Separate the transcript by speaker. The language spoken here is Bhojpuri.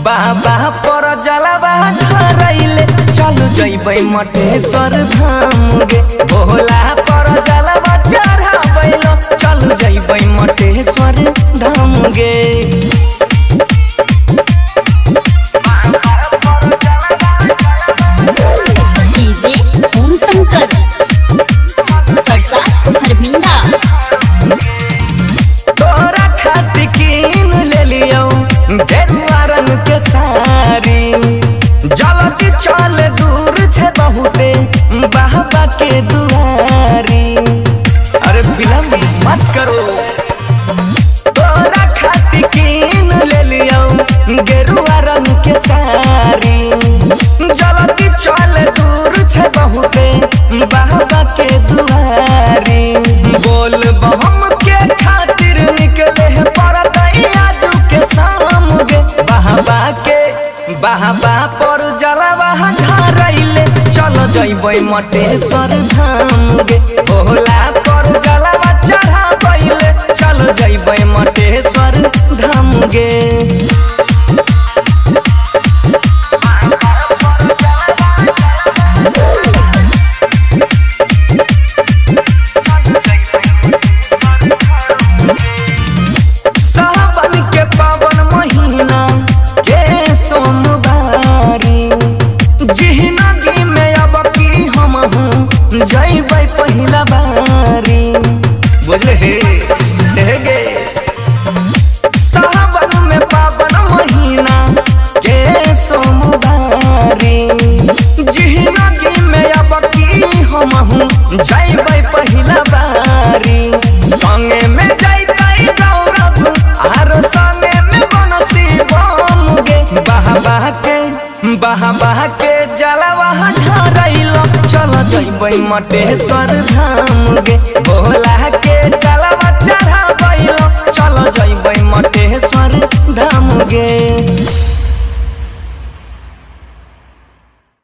Speaker 1: बाबा पर जलवा ढारैले चल जइबै मटेश्वर धाम गे। भोला पर जलवा चढ़ाबैलो चल जइबै मटेश्वर धाम गे।
Speaker 2: डीजे ओम शंकर परसा हरभिंडा।
Speaker 1: तोरा खातिर कीन ले लियो गेरुआ रंग के साड़ी। जल्दी चल दूर छे बहुते बाबा के दुआरी। अरे विलम्ब मत करो। तोरा खातिर कीन ले लियो गेरुआ रंग के साड़ी। जल्दी चल दूर छे बहुते बाबा के दुआरी। बोल बम के खातिर निकले है परतई आजू के शाम गे। बाबा पर जलवा ढारैले चल जइबै मटेश्वर धाम गे। भोला पर जलवा चढ़ाबैले चल जइबै मटेश्वर धाम गे। सावन के पावन महीना के सोमवारी। जिंदगी में अब की हम हूँ जइबै पहिला बारी। बुझले हे गे। सावन में पावन महीना के सोमवारी। जिंदगी में अब की हम हूँ जइबै पहिला बारी। संगे में जइबै गौरव आरो संगे में बनसी बम गे। बाबा के जलवा ढारैलो चल जइबै मटेश्वर धाम गे। भोला के जलवा चढ़ाबैलो चल जइबै मटेश्वर धाम गे।